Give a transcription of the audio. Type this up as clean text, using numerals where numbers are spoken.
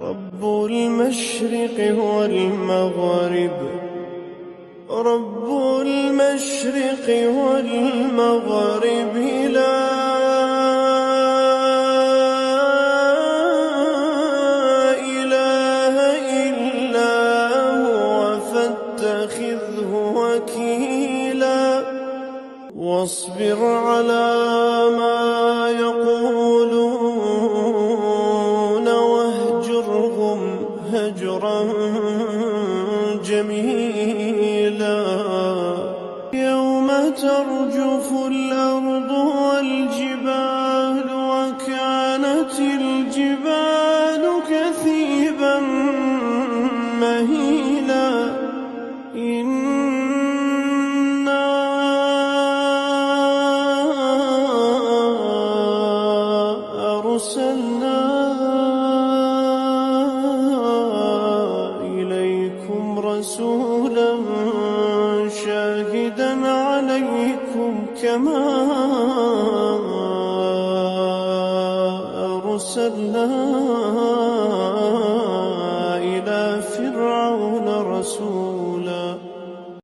رب المشرق والمغرب، رب المشرق والمغرب، لا إله إلا هو فاتخذه وكيلا، واصبر على ما يقولون واهجرهم هجرا جميلا. يوم ترجف الأرض والجبال وكانت الجبال كثيبا مهيلا. إنا أرسلنا إليكم رسولا شاهدا عليكم كما أرسلنا